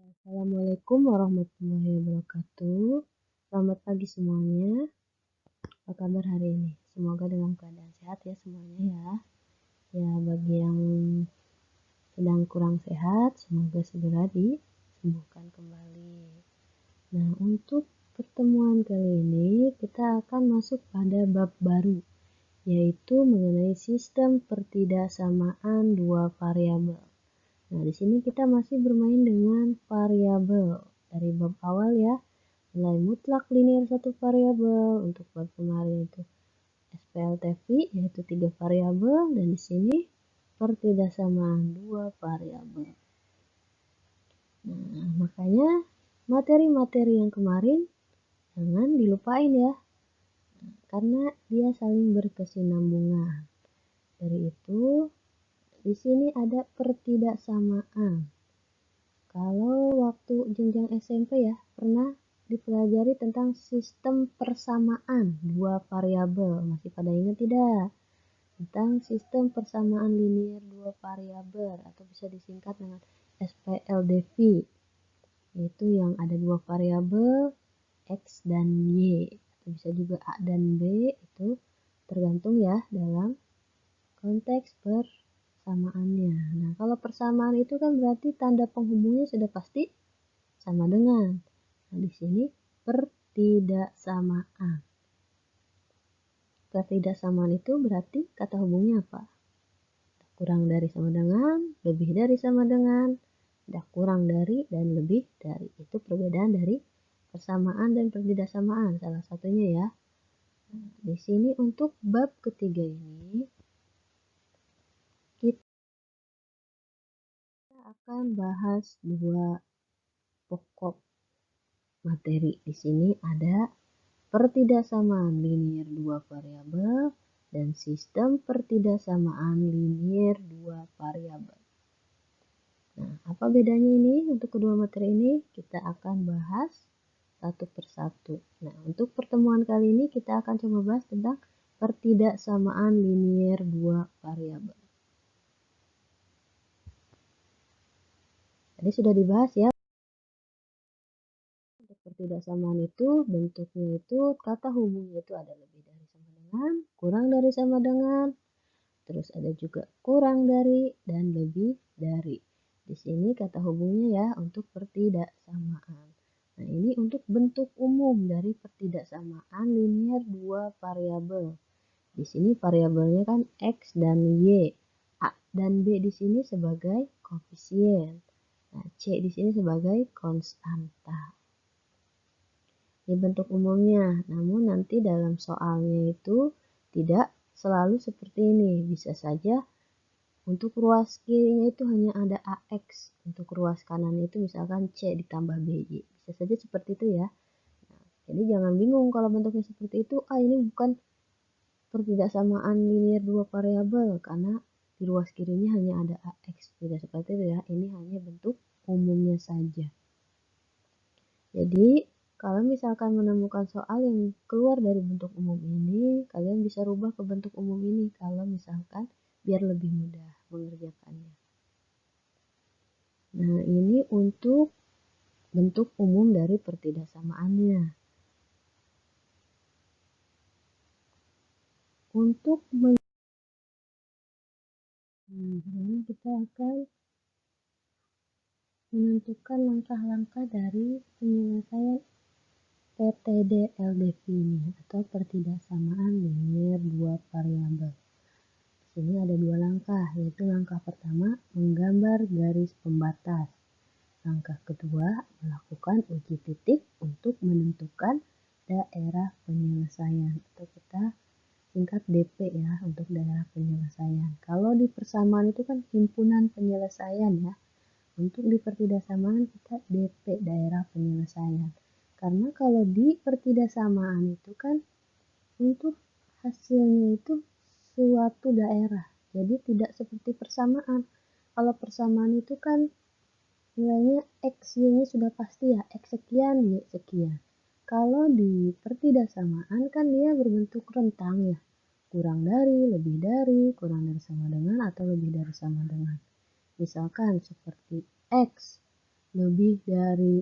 Assalamualaikum warahmatullahi wabarakatuh. Selamat pagi semuanya. Apa kabar hari ini? Semoga dalam keadaan sehat ya semuanya ya. Ya, bagi yang sedang kurang sehat, semoga segera disembuhkan kembali. Nah, untuk pertemuan kali ini kita akan masuk pada bab baru, yaitu mengenai sistem pertidaksamaan dua variabel. Nah, di sini kita masih bermain dengan variabel dari bab awal ya. Nilai mutlak linear satu variabel, untuk bab kemarin itu SPLTV yaitu 3 variabel, dan di sini pertidaksamaan 2 variabel. Nah, makanya materi-materi yang kemarin jangan dilupain ya. Karena dia saling berkesinambungan. Dari itu di sini ada pertidaksamaan. Kalau waktu jenjang SMP ya, pernah dipelajari tentang sistem persamaan dua variabel. Masih pada ingat tidak? Tentang sistem persamaan linear dua variabel atau bisa disingkat dengan SPLDV. Yaitu yang ada dua variabel X dan Y. Atau bisa juga A dan B, itu tergantung ya dalam konteks persamaannya. Nah, kalau persamaan itu kan berarti tanda penghubungnya sudah pasti sama dengan. Nah, di sini pertidaksamaan. Pertidaksamaan itu berarti kata hubungnya apa? Kurang dari sama dengan, lebih dari sama dengan, ada kurang dari dan lebih dari. Itu perbedaan dari persamaan dan pertidaksamaan, salah satunya ya. Di sini untuk bab ketiga ini kita akan bahas dua pokok materi. Di sini ada pertidaksamaan linear dua variabel dan sistem pertidaksamaan linear dua variabel. Nah, apa bedanya ini? Untuk kedua materi ini kita akan bahas satu persatu. Nah, untuk pertemuan kali ini kita akan coba bahas tentang pertidaksamaan linear dua variabel. Tadi sudah dibahas ya. Untuk pertidaksamaan itu bentuknya itu kata hubungnya itu ada lebih dari sama dengan, kurang dari sama dengan, terus ada juga kurang dari dan lebih dari. Di sini kata hubungnya ya untuk pertidaksamaan. Nah, ini untuk bentuk umum dari pertidaksamaan linear dua variabel. Di sini variabelnya kan X dan Y. A dan B di sini sebagai koefisien. Nah, C di sini sebagai konstanta. Ini bentuk umumnya, namun nanti dalam soalnya itu tidak selalu seperti ini. Bisa saja untuk ruas kirinya itu hanya ada AX, untuk ruas kanan itu misalkan C ditambah BY. Bisa saja seperti itu ya. Nah, jadi jangan bingung kalau bentuknya seperti itu, ini bukan pertidaksamaan linear dua variabel karena di ruas kirinya hanya ada AX. Tidak seperti itu ya, ini hanya bentuk umumnya saja. Jadi kalau misalkan menemukan soal yang keluar dari bentuk umum ini, kalian bisa rubah ke bentuk umum ini kalau misalkan biar lebih mudah mengerjakannya. Nah, ini untuk bentuk umum dari pertidaksamaannya. Untuk kita akan menentukan langkah-langkah dari penyelesaian PTD-LDV ini atau pertidaksamaan linear dua variabel. Di sini ada dua langkah, yaitu langkah pertama menggambar garis pembatas. Langkah kedua melakukan uji titik untuk menentukan daerah penyelesaian atau kita singkat DP ya untuk daerah penyelesaian. Kalau di persamaan itu kan himpunan penyelesaian ya. Untuk di pertidaksamaan kita DP daerah penyelesaian. Karena kalau di pertidaksamaan itu kan untuk hasilnya itu suatu daerah. Jadi tidak seperti persamaan. Kalau persamaan itu kan nilainya X, Y-nya sudah pasti ya, X sekian, Y sekian. Kalau di pertidaksamaan kan dia berbentuk rentang ya. Kurang dari, lebih dari, kurang dari sama dengan, atau lebih dari sama dengan. Misalkan seperti X lebih dari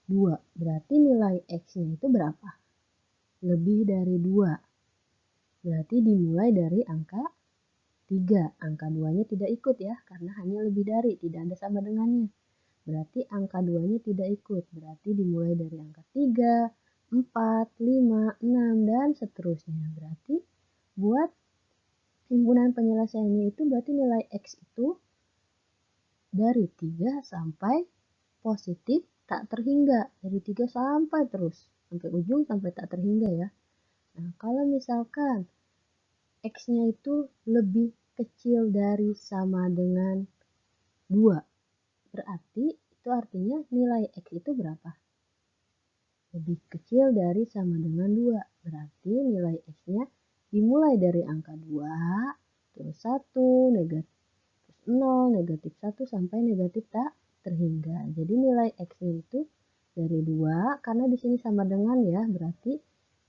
2. Berarti nilai X-nya itu berapa? Lebih dari 2. Berarti dimulai dari angka 3. Angka 2-nya tidak ikut ya, karena hanya lebih dari, tidak ada sama dengannya. Berarti angka 2-nya tidak ikut. Berarti dimulai dari angka 3, 4, 5, 6, dan seterusnya. Berarti buat himpunan penyelesaiannya itu berarti nilai X itu dari 3 sampai positif tak terhingga. Dari 3 sampai terus. Sampai ujung sampai tak terhingga ya. Nah, kalau misalkan X-nya itu lebih kecil dari sama dengan 2. Berarti itu artinya nilai X itu berapa? Lebih kecil dari sama dengan 2. Berarti nilai X-nya dimulai dari angka 2, terus 1, negatif 0, negatif 1, sampai negatif tak terhingga. Jadi nilai X-nya itu dari 2, karena di sini sama dengan ya, berarti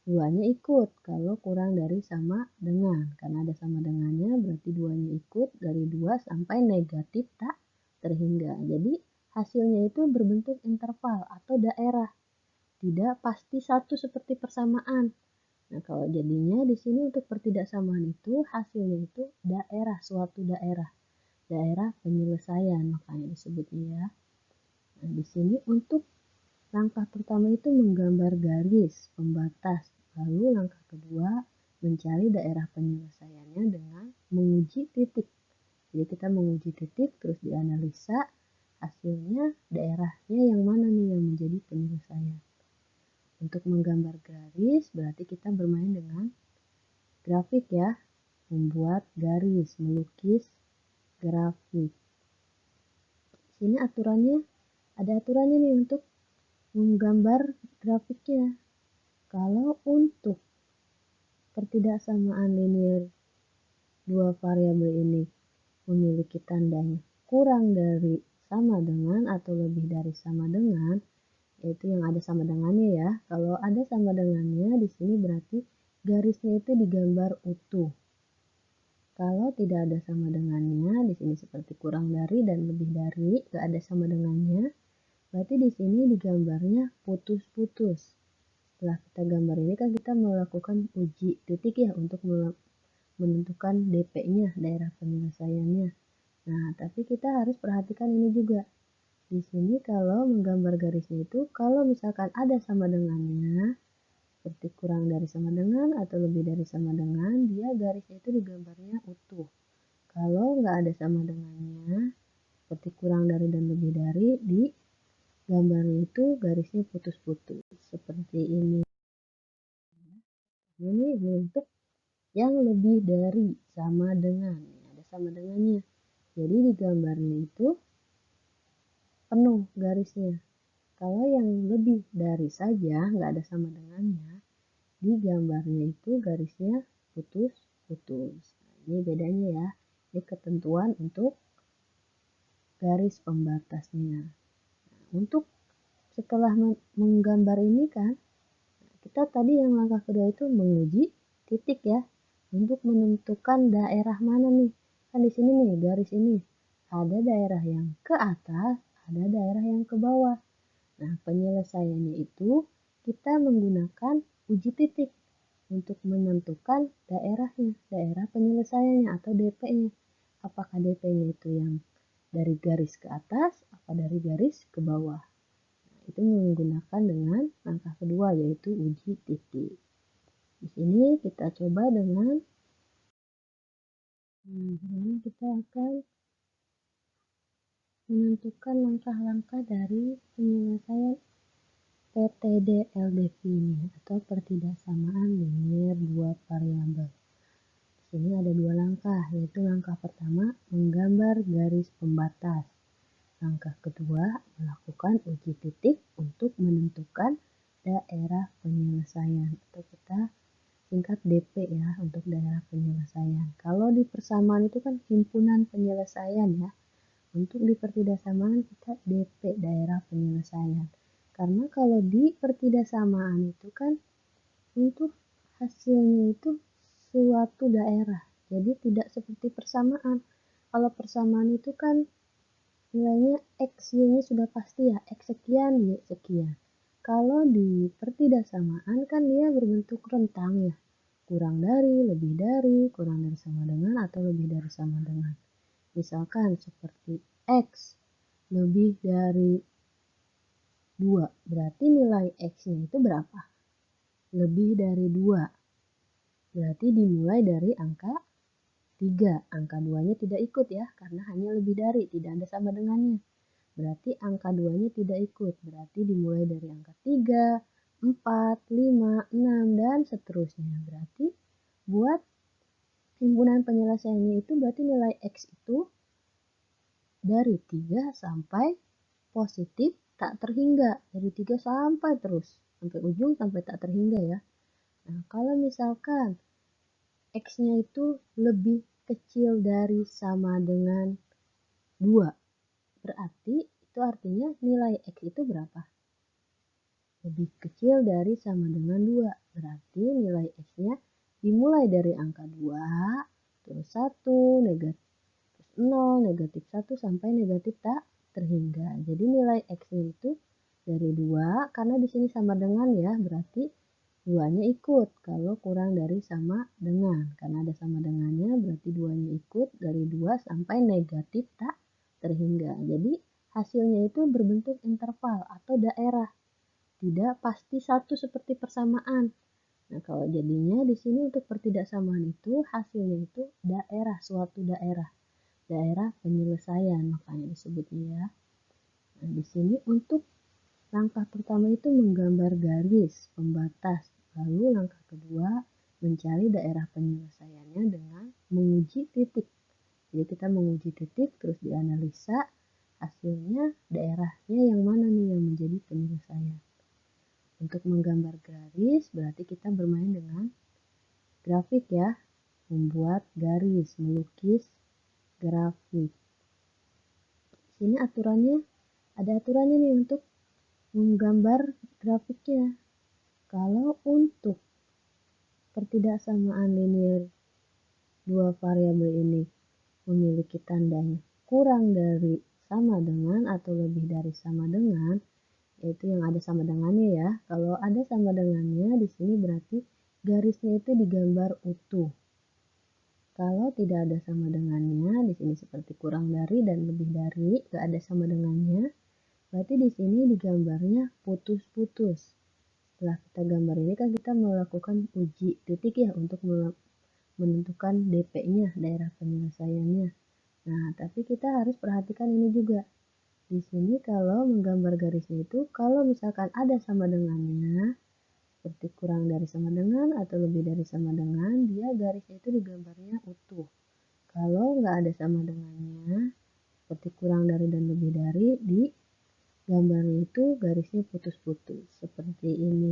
2-nya ikut kalau kurang dari sama dengan. Karena ada sama dengannya, berarti 2-nya ikut dari 2 sampai negatif tak terhingga. Jadi hasilnya itu berbentuk interval atau daerah. Tidak pasti satu seperti persamaan. Nah, kalau jadinya di sini untuk pertidaksamaan itu hasilnya itu daerah, suatu daerah. Daerah penyelesaian makanya disebutnya ya. Nah, di sini untuk langkah pertama itu menggambar garis pembatas. Lalu langkah kedua mencari daerah penyelesaiannya dengan menguji titik. Jadi kita menguji titik terus dianalisa hasilnya daerahnya yang mana nih yang menjadi penyelesaian. Untuk menggambar garis berarti kita bermain dengan grafik ya. Membuat garis, melukis grafik. Sini aturannya, ada aturannya nih untuk menggambar grafiknya. Kalau untuk pertidaksamaan linear dua variabel ini memiliki tandanya kurang dari sama dengan atau lebih dari sama dengan, yaitu yang ada sama dengannya ya. Kalau ada sama dengannya di sini berarti garisnya itu digambar utuh. Kalau tidak ada sama dengannya, di sini seperti kurang dari dan lebih dari, gak ada sama dengannya, berarti di sini digambarnya putus-putus. Setelah kita gambar ini kan kita melakukan uji titik ya untuk menentukan DP-nya, daerah penyelesaiannya. Nah, tapi kita harus perhatikan ini juga. Di sini kalau menggambar garisnya itu, kalau misalkan ada sama dengannya, seperti kurang dari sama dengan atau lebih dari sama dengan, dia garisnya itu digambarnya utuh. Kalau nggak ada sama dengannya, seperti kurang dari dan lebih dari, di gambarnya itu garisnya putus-putus. Seperti ini. Ini untuk yang lebih dari sama dengan. Ada sama dengannya. Jadi di gambarnya itu penuh garisnya. Kalau yang lebih dari saja, nggak ada sama dengannya, di gambarnya itu garisnya putus-putus. Nah, ini bedanya ya. Ini ketentuan untuk garis pembatasnya. Nah, untuk setelah menggambar ini kan, kita tadi yang langkah kedua itu menguji titik ya. Untuk menentukan daerah mana nih. Kan di sini nih garis ini. Ada daerah yang ke atas, ada daerah yang ke bawah. Nah, penyelesaiannya itu kita menggunakan uji titik untuk menentukan daerahnya, daerah penyelesaiannya atau DP-nya. Apakah DP-nya itu yang dari garis ke atas, apa dari garis ke bawah. Nah, itu menggunakan dengan langkah kedua yaitu uji titik. Di sini kita coba dengan kita akan menentukan langkah-langkah dari penyelesaian PTD-LDV ini atau pertidaksamaan linear dua variabel. Di sini ada dua langkah, yaitu langkah pertama menggambar garis pembatas. Langkah kedua melakukan uji titik untuk menentukan daerah penyelesaian atau kita singkat DP ya untuk daerah penyelesaian. Kalau di persamaan itu kan himpunan penyelesaian ya. Untuk di pertidaksamaan kita DP daerah penyelesaian. Karena kalau di pertidaksamaan itu kan untuk hasilnya itu suatu daerah. Jadi tidak seperti persamaan. Kalau persamaan itu kan nilainya X, Y-nya sudah pasti ya, X sekian, Y sekian. Kalau di pertidaksamaan kan dia berbentuk rentang ya, kurang dari, lebih dari, kurang dari sama dengan, atau lebih dari sama dengan. Misalkan seperti X lebih dari 2, berarti nilai X-nya itu berapa? Lebih dari 2, berarti dimulai dari angka 3. Angka 2-nya tidak ikut ya, karena hanya lebih dari, tidak ada sama dengannya. Berarti angka 2-nya tidak ikut, berarti dimulai dari angka 3, 4, 5, 6, dan seterusnya. Berarti buat himpunan penyelesaiannya itu berarti nilai X itu dari 3 sampai positif tak terhingga. Dari 3 sampai terus, sampai ujung sampai tak terhingga ya. Nah, kalau misalkan X-nya itu lebih kecil dari sama dengan 2, berarti itu artinya nilai X itu berapa? Lebih kecil dari sama dengan 2. Berarti nilai X-nya dimulai dari angka 2, terus 1, negatif 0, negatif 1, sampai negatif tak terhingga. Jadi nilai X-nya itu dari 2, karena di sini sama dengan ya, berarti 2-nya ikut. Kalau kurang dari sama dengan, karena ada sama dengannya, berarti 2-nya ikut dari 2 sampai negatif tak terhingga. Jadi hasilnya itu berbentuk interval atau daerah. Tidak pasti satu seperti persamaan. Nah, kalau jadinya di sini untuk pertidaksamaan itu hasilnya itu daerah, suatu daerah. Daerah penyelesaian makanya disebutnya ya. Nah, di sini untuk langkah pertama itu menggambar garis pembatas. Lalu langkah kedua mencari daerah penyelesaiannya dengan menguji titik. Jadi kita menguji titik terus dianalisa hasilnya daerahnya yang mana nih yang menjadi penyelesaian. Untuk menggambar garis berarti kita bermain dengan grafik ya. Membuat garis, melukis grafik. Sini aturannya, ada aturannya nih untuk menggambar grafiknya. Kalau untuk pertidaksamaan linear dua variabel ini memiliki tandanya kurang dari sama dengan atau lebih dari sama dengan, yaitu yang ada sama dengannya ya. Kalau ada sama dengannya di sini berarti garisnya itu digambar utuh. Kalau tidak ada sama dengannya, di sini seperti kurang dari dan lebih dari, gak ada sama dengannya, berarti di sini digambarnya putus-putus. Setelah kita gambar ini kan kita melakukan uji titik ya untuk menentukan DP-nya, daerah penyelesaiannya. Nah, tapi kita harus perhatikan ini juga. Di sini kalau menggambar garisnya itu, kalau misalkan ada sama dengannya, seperti kurang dari sama dengan atau lebih dari sama dengan, dia garisnya itu digambarnya utuh. Kalau nggak ada sama dengannya, seperti kurang dari dan lebih dari, di gambarnya itu garisnya putus-putus, seperti ini.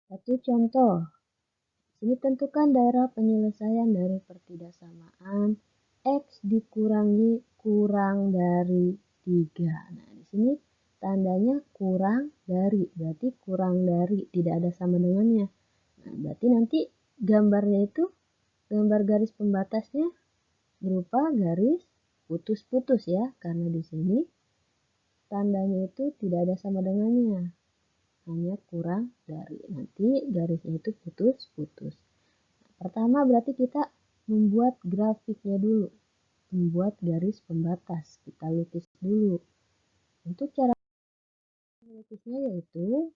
Satu contoh, sini tentukan daerah penyelesaian dari pertidaksamaan X dikurangi kurang dari 3. Nah, di sini tandanya kurang dari, berarti kurang dari, tidak ada sama dengannya. Nah, berarti nanti gambarnya itu, gambar garis pembatasnya berupa garis putus-putus ya, karena di sini tandanya itu tidak ada sama dengannya, hanya kurang dari. Nanti garisnya itu putus-putus. Pertama berarti kita membuat grafiknya dulu, membuat garis pembatas, kita lukis dulu. Untuk cara melukisnya yaitu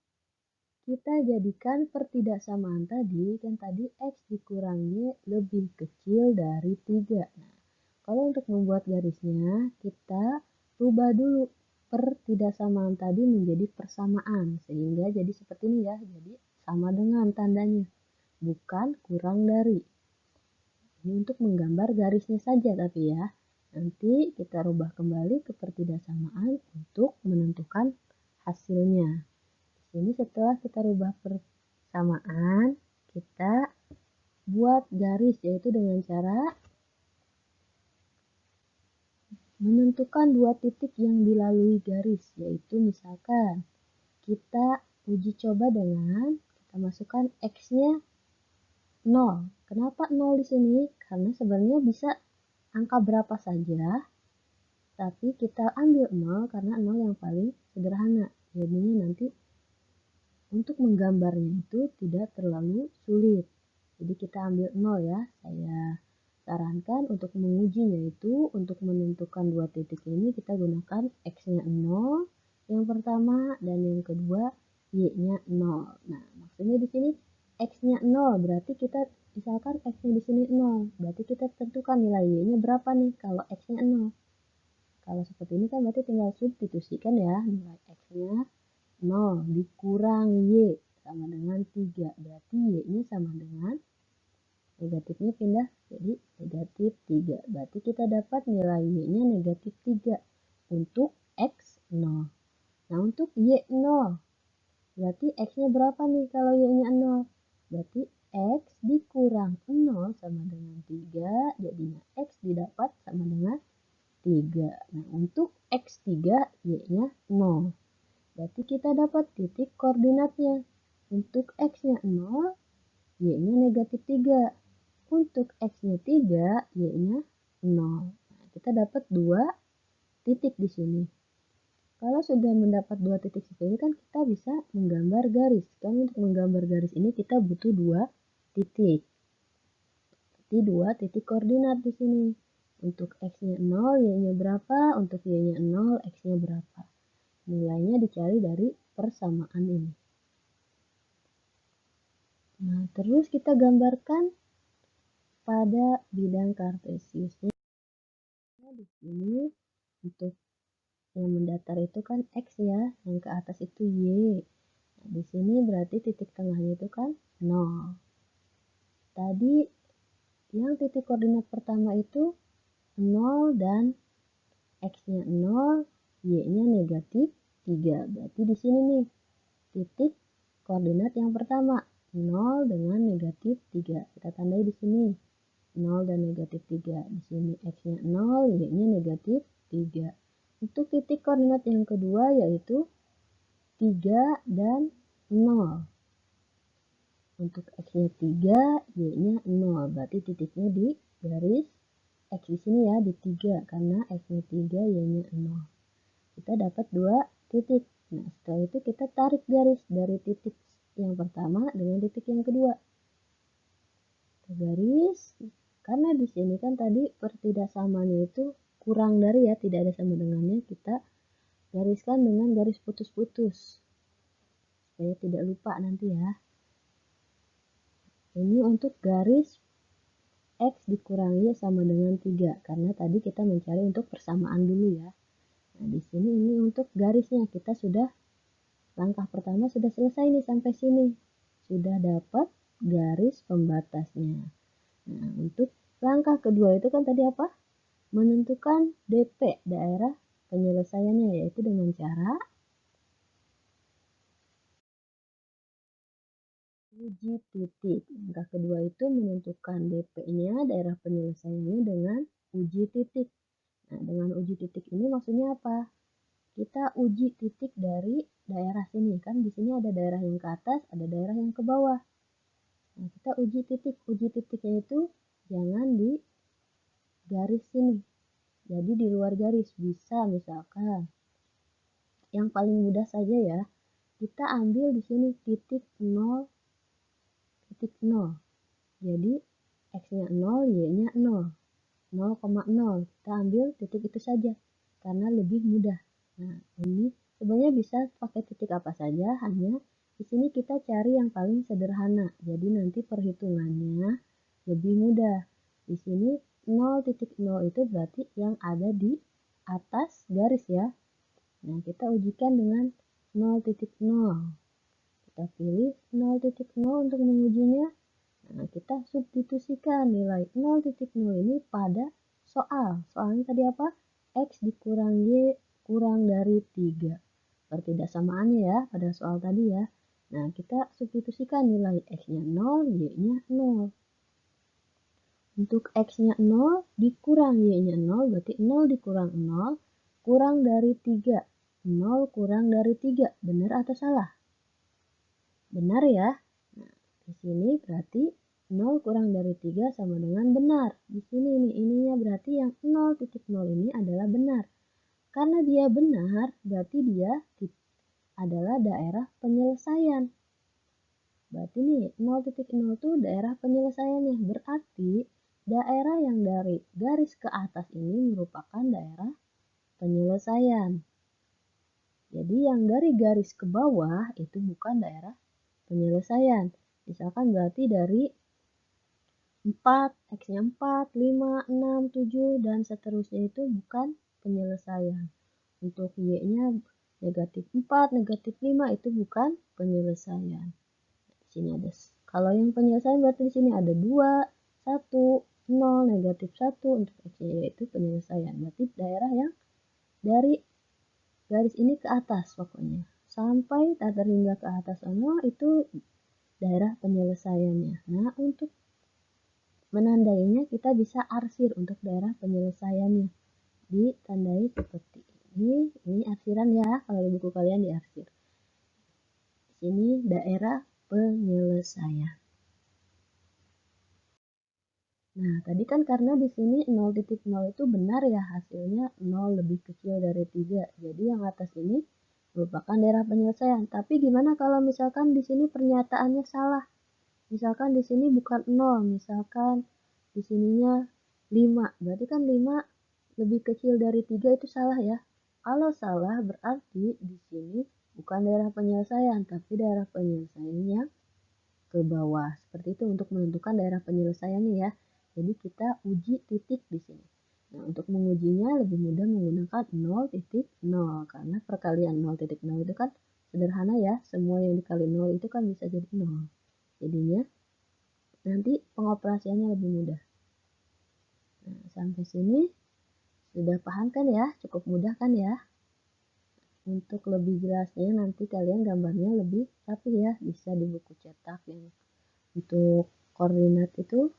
kita jadikan pertidaksamaan tadi, kan tadi X dikurangi lebih kecil dari 3. Nah, kalau untuk membuat garisnya, kita rubah dulu pertidaksamaan tadi menjadi persamaan, sehingga jadi seperti ini ya, jadi sama dengan tandanya, bukan kurang dari. Ini untuk menggambar garisnya saja tapi ya, nanti kita rubah kembali ke pertidaksamaan untuk menentukan hasilnya. Ini setelah kita rubah persamaan, kita buat garis yaitu dengan cara menentukan dua titik yang dilalui garis, yaitu misalkan kita uji coba dengan kita masukkan X-nya 0. Kenapa 0 di sini? Karena sebenarnya bisa angka berapa saja Tapi kita ambil 0 karena 0 yang paling sederhana. Jadinya nanti untuk menggambarnya itu tidak terlalu sulit. Jadi kita ambil 0 ya. Saya sarankan untuk mengujinya itu untuk menentukan dua titik ini kita gunakan X-nya 0 yang pertama dan yang kedua Y-nya 0. Nah, maksudnya di sini X-nya 0 berarti kita misalkan X-nya di sini 0. Berarti kita tentukan nilai Y-nya berapa nih kalau X-nya 0. Kalau seperti ini kan berarti tinggal substitusikan ya nilai X-nya 0 dikurang Y sama dengan 3. Berarti Y-nya sama dengan negatifnya pindah jadi negatif 3. Berarti kita dapat nilai Y-nya negatif 3 untuk X0. Nah, untuk Y0 berarti X-nya berapa nih kalau Y-nya 0? Berarti X dikurang 0 sama dengan 3, jadinya X didapat sama dengan 3. Nah, untuk X3 Y-nya 0. Berarti kita dapat titik koordinatnya. Untuk X-nya 0, Y-nya negatif 3. Untuk X-nya 3, Y-nya 0. Nah, kita dapat 2 titik di sini. Kalau sudah mendapat 2 titik seperti ini kan kita bisa menggambar garis. Kan untuk menggambar garis ini kita butuh 2 titik. Berarti 2 titik koordinat di sini. Untuk X-nya 0, Y-nya berapa? Untuk Y-nya 0, X-nya berapa? Nilainya dicari dari persamaan ini. Nah, terus kita gambarkan pada bidang kartesius. Nah, di sini untuk yang mendatar itu kan X ya, yang ke atas itu Y. Nah, di sini berarti titik tengahnya itu kan 0. Tadi yang titik koordinat pertama itu 0 dan X-nya 0, Y-nya negatif 3. Berarti di sini nih titik koordinat yang pertama 0 dengan negatif 3. Kita tandai di sini 0 dan negatif 3. Di sini X-nya 0, Y-nya negatif 3. Untuk titik koordinat yang kedua yaitu 3 dan 0. Untuk X-nya 3, Y-nya 0. Berarti titiknya di garis X di sini ya, di 3. Karena X-nya 3, Y-nya 0. Kita dapat 2 titik. Nah, setelah itu kita tarik garis dari titik yang pertama dengan titik yang kedua. Garis, karena di sini kan tadi pertidaksamanya itu kurang dari ya, tidak ada sama dengannya, kita gariskan dengan garis putus-putus supaya tidak lupa nanti ya. Ini untuk garis X dikurang Y sama dengan 3 karena tadi kita mencari untuk persamaan dulu ya. Nah, di sini ini untuk garisnya kita sudah langkah pertama sudah selesai nih sampai sini. Sudah dapat garis pembatasnya. Nah, untuk langkah kedua itu kan tadi apa? Menentukan DP, daerah penyelesaiannya, yaitu dengan cara uji titik. Langkah kedua itu menentukan DP-nya, daerah penyelesaiannya dengan uji titik. Nah, dengan uji titik ini maksudnya apa? Kita uji titik dari daerah sini. Kan di sini ada daerah yang ke atas, ada daerah yang ke bawah. Nah, kita uji titik. Uji titiknya itu jangan di garis sini. Jadi di luar garis bisa misalkan. Yang paling mudah saja ya, kita ambil di sini titik 0, titik 0. Jadi X-nya 0, Y-nya 0. 0,0. Kita ambil titik itu saja karena lebih mudah. Nah, ini sebenarnya bisa pakai titik apa saja, hanya di sini kita cari yang paling sederhana. Jadi nanti perhitungannya lebih mudah. Di sini 0,0 itu berarti yang ada di atas garis ya. Nah, kita ujikan dengan 0,0. Kita pilih 0,0 untuk mengujinya. Nah, kita substitusikan nilai 0,0 ini pada soal. Soalnya tadi apa? X dikurang Y kurang dari 3. Pertidaksamaannya ya pada soal tadi ya. Nah, kita substitusikan nilai X-nya 0, Y-nya 0. Untuk X-nya 0 dikurang Y-nya 0, berarti 0 dikurang 0, kurang dari 3. 0 kurang dari 3, benar atau salah? Benar ya. Nah, di sini berarti 0 kurang dari 3 sama dengan benar. Di sini nih, ininya berarti yang 0,0 ini adalah benar. Karena dia benar, berarti dia adalah daerah penyelesaian. Berarti nih 0,0 itu daerah penyelesaiannya. Berarti daerah yang dari garis ke atas ini merupakan daerah penyelesaian. Jadi yang dari garis ke bawah itu bukan daerah penyelesaian. Misalkan berarti dari 4, X-nya 4, 5, 6, 7, dan seterusnya itu bukan penyelesaian. Untuk Y-nya negatif 4, negatif 5 itu bukan penyelesaian. Di sini ada, kalau yang penyelesaian berarti di sini ada 2, 1, 0, negatif 1 untuk X-nya yaitu penyelesaian. Berarti daerah yang dari garis ini ke atas pokoknya. Sampai tak terhingga ke atas 0 itu daerah penyelesaiannya. Nah, untuk menandainya kita bisa arsir untuk daerah penyelesaiannya. Ditandai seperti ini. Ini arsiran ya, kalau di buku kalian diarsir. Di sini daerah penyelesaian. Nah, tadi kan karena di sini 0,0 itu benar ya, hasilnya 0 lebih kecil dari 3. Jadi yang atas ini merupakan daerah penyelesaian. Tapi gimana kalau misalkan di sini pernyataannya salah? Misalkan di sini bukan 0, misalkan di sininya 5. Berarti kan 5 lebih kecil dari 3 itu salah ya. Kalau salah berarti di sini bukan daerah penyelesaian, tapi daerah penyelesaiannya ke bawah. Seperti itu untuk menentukan daerah penyelesaiannya ya. Jadi kita uji titik di sini. Nah, untuk mengujinya lebih mudah menggunakan 0,0 karena perkalian 0,0 itu kan sederhana ya. Semua yang dikali 0 itu kan bisa jadi 0. Jadinya nanti pengoperasiannya lebih mudah. Nah, sampai sini sudah paham kan ya? Cukup mudah kan ya? Untuk lebih jelasnya nanti kalian gambarnya lebih rapi ya. Bisa di buku cetak yang untuk koordinat itu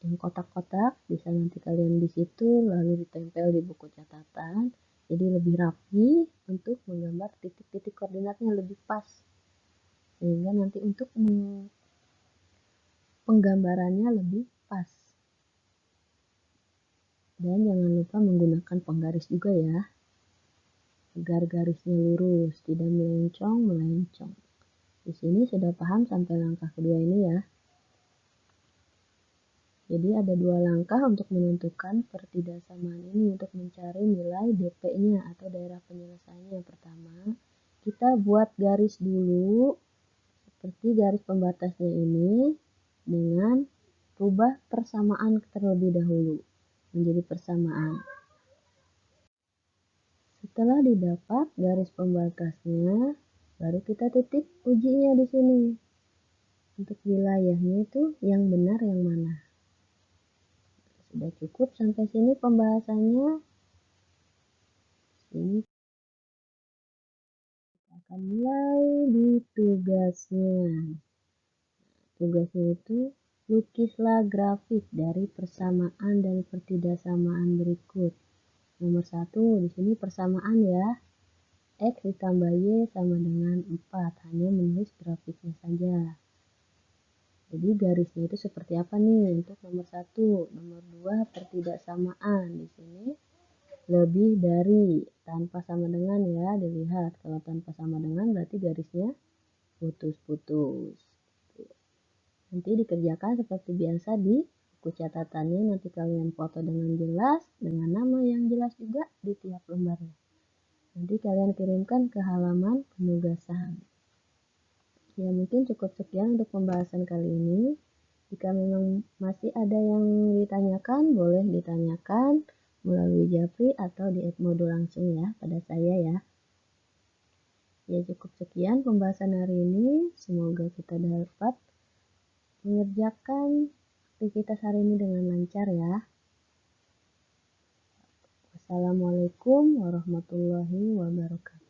yang kotak-kotak, bisa nanti kalian di situ lalu ditempel di buku catatan. Jadi lebih rapi untuk menggambar titik-titik koordinatnya lebih pas. Sehingga nanti untuk penggambarannya lebih pas. Dan jangan lupa menggunakan penggaris juga ya, agar garisnya lurus, tidak melencong-melencong. Di sini sudah paham sampai langkah kedua ini ya. Jadi ada 2 langkah untuk menentukan pertidaksamaan ini untuk mencari nilai DP-nya atau daerah penyelesaiannya. Yang pertama, kita buat garis dulu seperti garis pembatasnya ini dengan rubah persamaan terlebih dahulu menjadi persamaan. Setelah didapat garis pembatasnya, baru kita titik ujinya di sini. Untuk wilayahnya itu yang benar yang mana. Sudah cukup sampai sini pembahasannya. Ini kita akan mulai di tugasnya. Tugasnya itu lukislah grafik dari persamaan dan pertidaksamaan berikut. Nomor 1 di sini persamaan ya. X ditambah Y sama dengan 4. Hanya menulis grafiknya saja. Jadi garisnya itu seperti apa nih untuk nomor 1. Nomor 2 pertidaksamaan. Di sini lebih dari, tanpa sama dengan ya, dilihat. Kalau tanpa sama dengan berarti garisnya putus-putus. Nanti dikerjakan seperti biasa di buku catatannya. Nanti kalian foto dengan jelas, dengan nama yang jelas juga di tiap lembarnya. Nanti kalian kirimkan ke halaman penugasan. Ya, mungkin cukup sekian untuk pembahasan kali ini. Jika memang masih ada yang ditanyakan, boleh ditanyakan melalui Japri atau di Edmodo langsung ya pada saya ya. Ya, cukup sekian pembahasan hari ini. Semoga kita dapat mengerjakan aktivitas hari ini dengan lancar ya. Wassalamualaikum warahmatullahi wabarakatuh.